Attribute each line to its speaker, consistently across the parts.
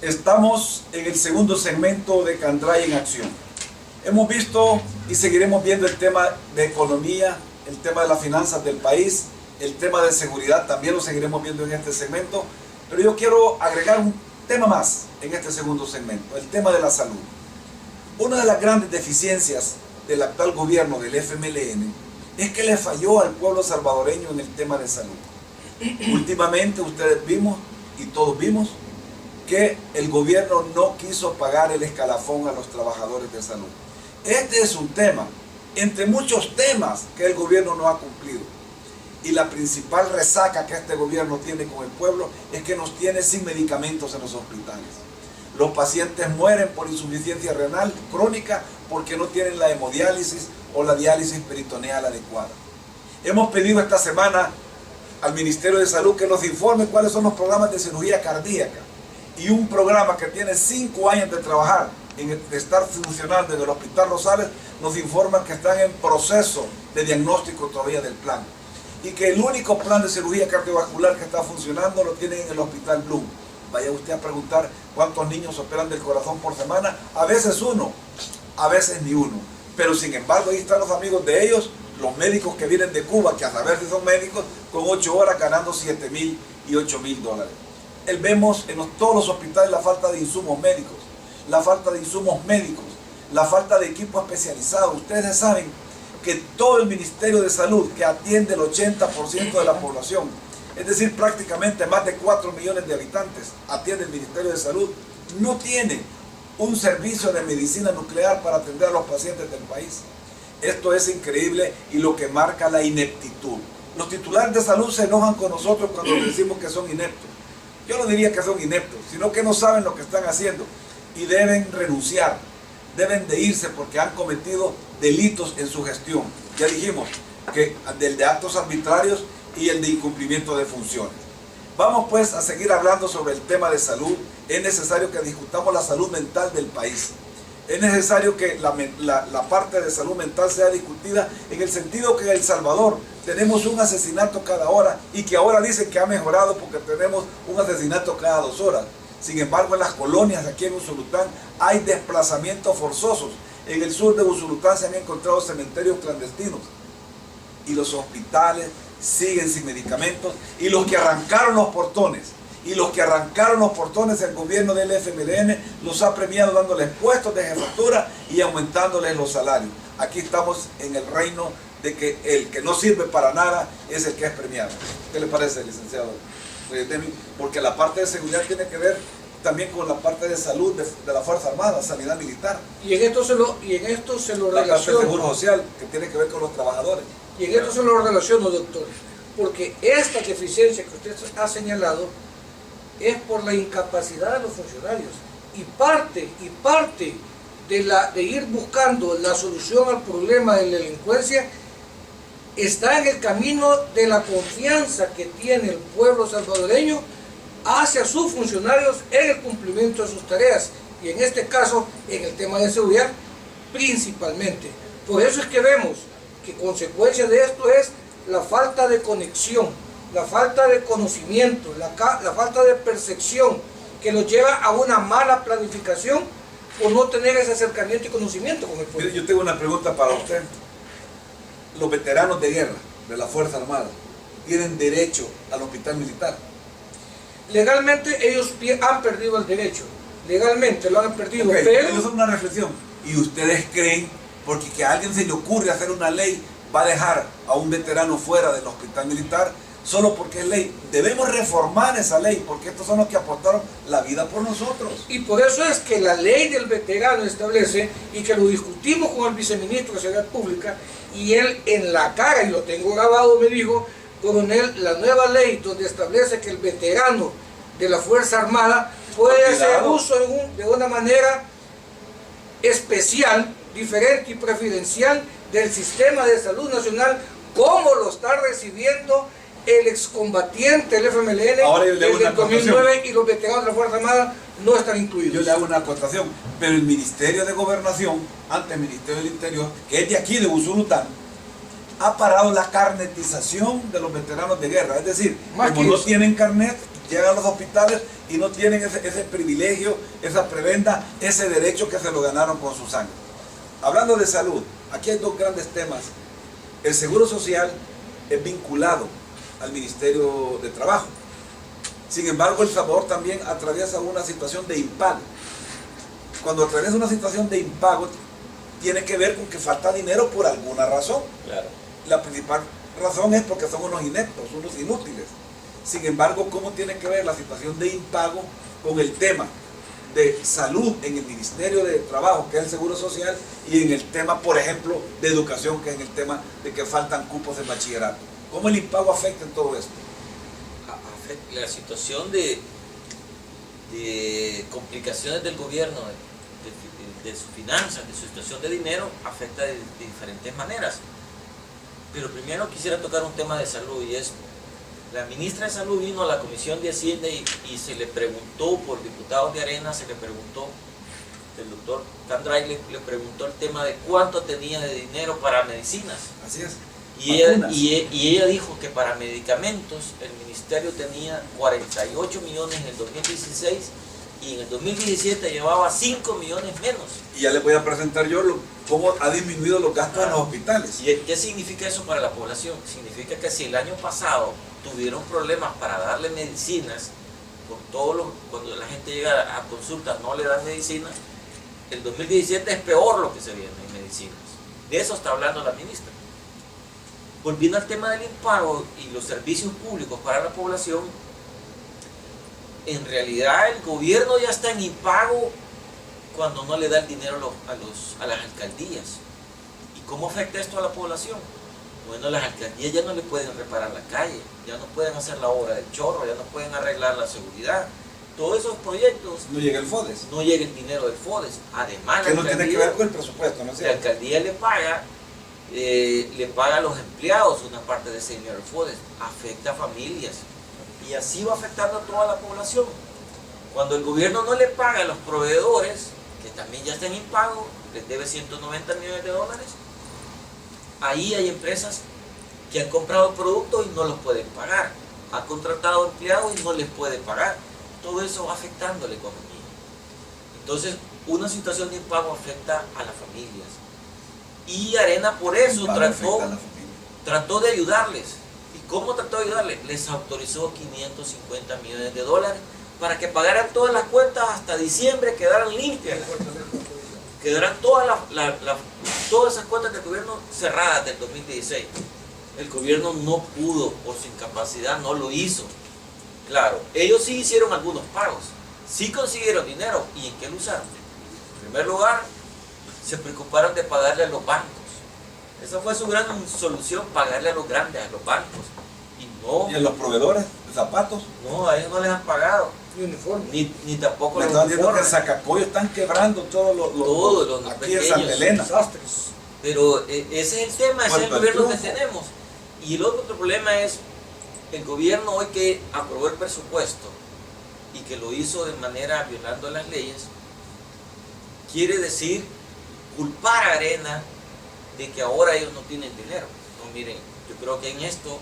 Speaker 1: Estamos en el segundo segmento de Candray en Acción. Hemos visto y seguiremos viendo el tema de economía, el tema de las finanzas del país, el tema de seguridad, también lo seguiremos viendo en este segmento, pero yo quiero agregar un tema más en este segundo segmento, el tema de la salud. Una de las grandes deficiencias del actual gobierno del FMLN es que le falló al pueblo salvadoreño en el tema de salud. Últimamente ustedes vimos y todos vimos que el gobierno no quiso pagar el escalafón a los trabajadores de salud. Este es un tema, entre muchos temas que el gobierno no ha cumplido. Y la principal resaca que este gobierno tiene con el pueblo es que nos tiene sin medicamentos en los hospitales. Los pacientes mueren por insuficiencia renal crónica porque no tienen la hemodiálisis o la diálisis peritoneal adecuada. Hemos pedido esta semana al Ministerio de Salud que nos informe cuáles son los programas de cirugía cardíaca. Y un programa que tiene 5 años de trabajar, de estar funcionando en el Hospital Rosales, nos informan que están en proceso de diagnóstico todavía del plan. Y que el único plan de cirugía cardiovascular que está funcionando lo tienen en el Hospital Bloom. Vaya usted a preguntar cuántos niños operan del corazón por semana. A veces uno, a veces ni uno. Pero sin embargo ahí están los amigos de ellos, los médicos que vienen de Cuba, que a saber si son médicos, con 8 horas ganando 7,000 y 8,000 dólares. Vemos en todos los hospitales la falta de insumos médicos, la falta de la falta de equipo especializado. Ustedes saben que todo el Ministerio de Salud, que atiende el 80% de la población, es decir, prácticamente más de 4 millones de habitantes, atiende el Ministerio de Salud, no tiene un servicio de medicina nuclear para atender a los pacientes del país. Esto es increíble y lo que marca la ineptitud. Los titulares de salud se enojan con nosotros cuando les decimos que son ineptos. Yo no diría que son ineptos, sino que no saben lo que están haciendo y deben renunciar, deben de irse porque han cometido delitos en su gestión. Ya dijimos que el de actos arbitrarios y el de incumplimiento de funciones. Vamos pues a seguir hablando sobre el tema de salud. Es necesario que discutamos la salud mental del país. Es necesario que la parte de salud mental sea discutida en el sentido que en El Salvador tenemos un asesinato cada hora y que ahora dicen que ha mejorado porque tenemos un asesinato cada 2 horas. Sin embargo, en las colonias aquí en Usulután hay desplazamientos forzosos. En el sur de Usulután se han encontrado cementerios clandestinos y los hospitales siguen sin medicamentos y los que arrancaron los portones. El gobierno del FMLN los ha premiado dándoles puestos de jefatura y aumentándoles los salarios. Aquí estamos en el reino de que el que no sirve para nada es el que es premiado. ¿Qué le parece, licenciado? Porque la parte de seguridad tiene que ver también con la parte de salud de la Fuerza Armada, sanidad militar.
Speaker 2: Y en esto se lo
Speaker 1: la
Speaker 2: relaciono.
Speaker 1: parte de seguro social, que tiene que ver con los trabajadores.
Speaker 2: Y en esto se lo relaciono, doctor. Porque esta deficiencia que usted ha señalado es por la incapacidad de los funcionarios. Y parte de ir buscando la solución al problema de la delincuencia está en el camino de la confianza que tiene el pueblo salvadoreño hacia sus funcionarios en el cumplimiento de sus tareas y en este caso en el tema de seguridad principalmente. Por eso es que vemos que consecuencia de esto es la falta de conexión, la falta de conocimiento, la falta de percepción que los lleva a una mala planificación por no tener ese acercamiento y conocimiento con el pueblo.
Speaker 1: Mire, yo tengo una pregunta para usted. Los veteranos de guerra de la Fuerza Armada tienen derecho al hospital militar.
Speaker 2: Legalmente ellos han perdido el derecho, legalmente lo han perdido,
Speaker 1: Okay,
Speaker 2: pero...
Speaker 1: Eso es una reflexión. ¿Y ustedes creen, porque que a alguien se le ocurre hacer una ley, va a dejar a un veterano fuera del hospital militar solo porque es ley? Debemos reformar esa ley, porque estos son los que aportaron la vida por nosotros.
Speaker 2: Y por eso es que la ley del veterano establece, y que lo discutimos con el viceministro de Seguridad Pública, y él en la cara, y lo tengo grabado, me dijo: coronel, la nueva ley donde establece que el veterano de la Fuerza Armada puede hacer uso de una manera especial, diferente y preferencial del sistema de salud nacional, como lo está recibiendo el excombatiente del FMLN desde el 2009, y los veteranos de la Fuerza Armada no están incluidos.
Speaker 1: Yo le hago una acotación, pero el Ministerio de Gobernación, antes Ministerio del Interior, que es de aquí de Usulután, ha parado la carnetización de los veteranos de guerra. Es decir, como no tienen carnet, llegan a los hospitales y no tienen ese privilegio, esa prebenda, ese derecho que se lo ganaron con su sangre. Hablando de salud, aquí hay dos grandes temas. El Seguro Social es vinculado al Ministerio de Trabajo. Sin embargo, El Salvador también atraviesa una situación de impago. Cuando atraviesa una situación de impago, tiene que ver con que falta dinero por alguna razón.
Speaker 3: Claro.
Speaker 1: La principal razón es porque son unos ineptos, unos inútiles. Sin embargo, ¿cómo tiene que ver la situación de impago con el tema de salud en el Ministerio de Trabajo, que es el Seguro Social, y en el tema, por ejemplo, de educación, que es en el tema de que faltan cupos de bachillerato? ¿Cómo el impago afecta en todo esto?
Speaker 3: La situación de complicaciones del gobierno, de sus finanzas, de su situación de dinero, afecta de diferentes maneras. Pero primero quisiera tocar un tema de salud, y es, la ministra de Salud vino a la Comisión de Hacienda y se le preguntó por diputados de Arena, se le preguntó, el doctor Candray le preguntó el tema de cuánto tenía de dinero para medicinas.
Speaker 1: Así es.
Speaker 3: Y ella dijo que para medicamentos el ministerio tenía 48 millones en el 2016 y en el 2017 llevaba 5 millones menos.
Speaker 1: Y ya les voy a presentar yo cómo ha disminuido los gastos en los hospitales.
Speaker 3: ¿Y qué significa eso para la población? Significa que si el año pasado tuvieron problemas para darle medicinas, cuando la gente llega a consultas no le dan medicinas, el 2017 es peor lo que se viene en medicinas. De eso está hablando la ministra. Volviendo al tema del impago y los servicios públicos para la población, en realidad el gobierno ya está en impago cuando no le da el dinero a las alcaldías. ¿Y cómo afecta esto a la población? Bueno, las alcaldías ya no le pueden reparar la calle, ya no pueden hacer la obra del chorro, ya no pueden arreglar la seguridad. Todos esos proyectos...
Speaker 1: No llega el FODES.
Speaker 3: No llega el dinero del FODES. Además,
Speaker 1: que no tiene que ver con el presupuesto, ¿no es cierto?
Speaker 3: La alcaldía le paga a los empleados una parte de ese dinero del FODES. Afecta a familias. Y así va afectando a toda la población. Cuando el gobierno no le paga a los proveedores, que también ya están en impago, les debe 190 millones de dólares, ahí hay empresas que han comprado productos y no los pueden pagar. Han contratado empleados y no les puede pagar. Todo eso va afectando a la economía. Entonces, una situación de impago afecta a las familias. Y Arena por eso trató de ayudarles. ¿Y cómo trató de ayudarles? Les autorizó 550 millones de dólares para que pagaran todas las cuentas hasta diciembre, quedaran limpias. Quedarán todas esas cuentas del gobierno cerradas del 2016. El gobierno no pudo, por su incapacidad, no lo hizo. Claro, ellos sí hicieron algunos pagos, sí consiguieron dinero. ¿Y en qué lo usaron? En primer lugar, se preocuparon de pagarle a los bancos. Esa fue su gran solución, pagarle a los grandes, a los bancos.
Speaker 1: ¿Y a los proveedores de zapatos?
Speaker 3: No, a ellos no les han pagado.
Speaker 2: Ni uniforme.
Speaker 3: Ni tampoco
Speaker 1: los
Speaker 3: uniformes.
Speaker 1: Están diciendo que en Zacacoyo están quebrando todos los aquí
Speaker 3: pequeños,
Speaker 1: en Santa Elena.
Speaker 2: Desastres.
Speaker 3: Pero ese es el tema, ese es el gobierno que tenemos. Y el otro problema es el gobierno hoy que aprobó el presupuesto y que lo hizo de manera violando las leyes, quiere decir culpar a Arena de que ahora ellos no tienen dinero. No, miren, yo creo que en esto,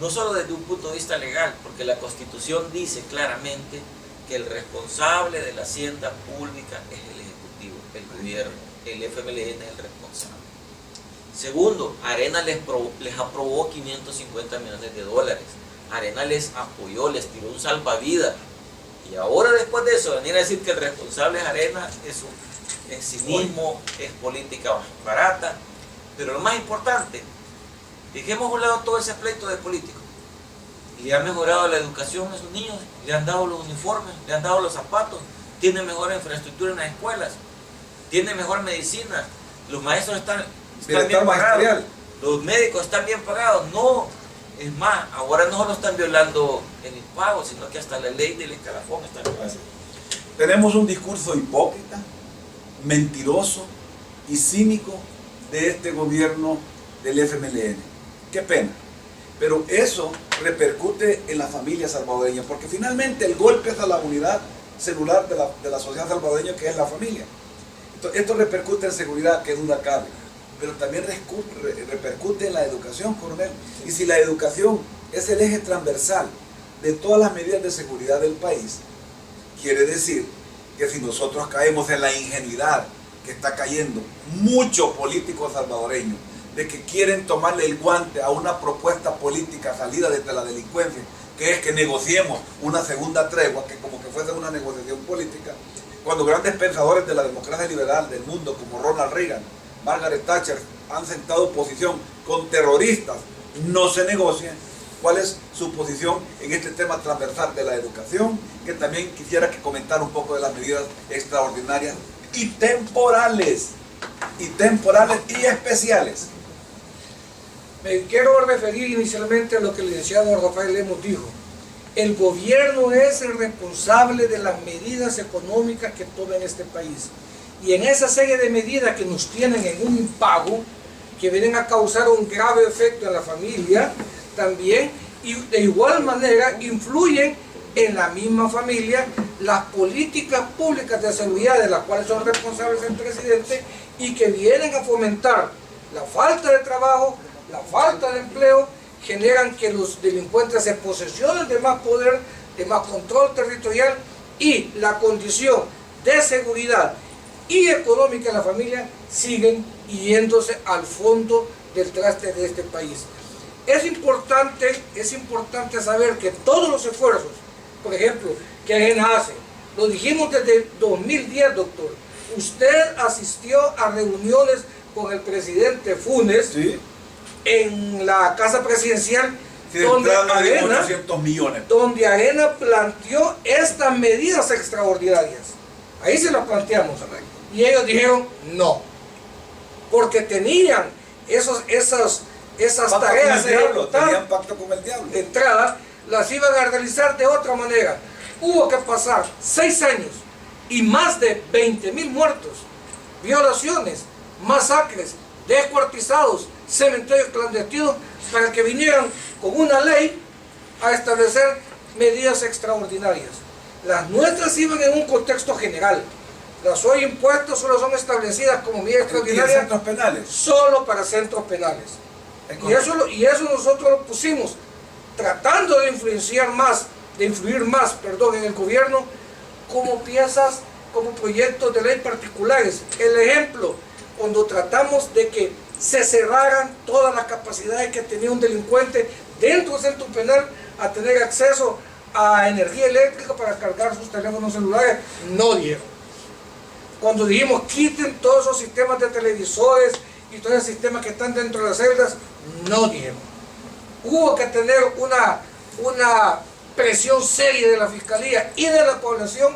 Speaker 3: no solo desde un punto de vista legal, porque la Constitución dice claramente que el responsable de la hacienda pública es el Ejecutivo, el gobierno, el FMLN es el responsable. Segundo, Arena les aprobó 550 millones de dólares. Arena les apoyó, les tiró un salvavidas. Y ahora después de eso, venir a decir que el responsable es Arena, es cinismo, es política barata. Pero lo más importante, dejemos a un lado todo ese pleito de políticos. Le han mejorado la educación a esos niños, le han dado los uniformes, le han dado los zapatos, tienen mejor infraestructura en las escuelas, tienen mejor medicina, los maestros están bien pagados, los médicos están bien pagados. No, es más, ahora no solo están violando el impago, sino que hasta la ley del escalafón está violando.
Speaker 1: Tenemos un discurso hipócrita, mentiroso y cínico de este gobierno del FMLN. Qué pena. Pero eso repercute en la familia salvadoreña, porque finalmente el golpe es a la unidad celular de la sociedad salvadoreña, que es la familia. Esto repercute en seguridad, que duda cabe, pero también repercute en la educación, coronel. Y si la educación es el eje transversal de todas las medidas de seguridad del país, quiere decir que si nosotros caemos en la ingenuidad que está cayendo muchos políticos salvadoreños, de que quieren tomarle el guante a una propuesta política salida desde la delincuencia, que es que negociemos una segunda tregua, que como que fuese una negociación política, cuando grandes pensadores de la democracia liberal del mundo, como Ronald Reagan, Margaret Thatcher, han sentado posición con terroristas, no se negocia. ¿Cuál es su posición en este tema transversal de la educación? Que también quisiera que comentara un poco de las medidas extraordinarias y temporales y especiales.
Speaker 2: Me quiero referir inicialmente a lo que el licenciado Rafael Lemos dijo. El gobierno es el responsable de las medidas económicas que toma en este país. Y en esa serie de medidas que nos tienen en un impago, que vienen a causar un grave efecto en la familia, también, y de igual manera influyen en la misma familia las políticas públicas de seguridad de las cuales son responsables el presidente y que vienen a fomentar la falta de trabajo, la falta de empleo, generan que los delincuentes se posesionen de más poder, de más control territorial, y la condición de seguridad y económica de la familia siguen yéndose al fondo del traste de este país. Es importante saber que todos los esfuerzos, por ejemplo, que ARENA hace, lo dijimos desde 2010, doctor, usted asistió a reuniones con el presidente Funes, ¿sí?, en la casa presidencial, donde ARENA planteó estas medidas extraordinarias. Ahí se las planteamos, y ellos dijeron no, porque tenían esas tareas
Speaker 1: tenían pacto con el diablo.
Speaker 2: De entrada, las iban a realizar de otra manera. Hubo que pasar 6 años y más de 20.000 muertos, violaciones, masacres, descuartizados, cementerios clandestinos, para que vinieran con una ley a establecer medidas extraordinarias. Las nuestras iban en un contexto general. Las hoy impuestos solo son establecidas como medidas extraordinarias.
Speaker 1: ¿Y centros penales?
Speaker 2: Solo para centros penales. Y eso nosotros lo pusimos tratando de influir más, en el gobierno, como piezas, como proyectos de ley particulares. El ejemplo, cuando tratamos de que se cerraran todas las capacidades que tenía un delincuente dentro del centro penal a tener acceso a energía eléctrica para cargar sus teléfonos celulares, no dieron. Cuando dijimos quiten todos esos sistemas de televisores y todos esos sistemas que están dentro de las celdas, no dieron. Hubo que tener una presión seria de la Fiscalía y de la población.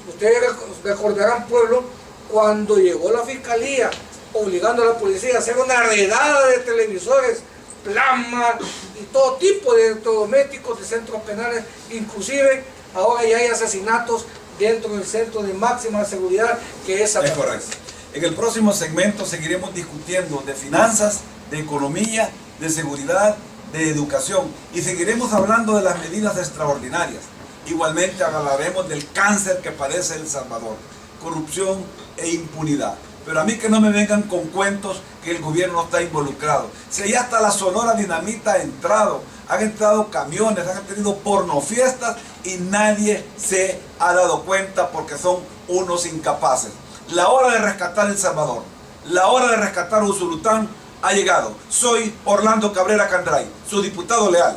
Speaker 2: Ustedes recordarán, pueblo, cuando llegó la Fiscalía obligando a la policía a hacer una redada de televisores, plasma y todo tipo de electrodomésticos de centros penales. Inclusive ahora ya hay asesinatos dentro del centro de máxima seguridad que es
Speaker 1: correcto. En el próximo segmento seguiremos discutiendo de finanzas, de economía, de seguridad, de educación, y seguiremos hablando de las medidas extraordinarias. Igualmente hablaremos del cáncer que padece El Salvador, corrupción e impunidad. Pero a mí que no me vengan con cuentos que el gobierno no está involucrado. Si ya hasta la Sonora Dinamita ha entrado, han entrado camiones, han tenido pornofiestas y nadie se ha dado cuenta porque son unos incapaces. La hora de rescatar El Salvador, la hora de rescatar Usulután ha llegado. Soy Orlando Cabrera Candray, su diputado leal.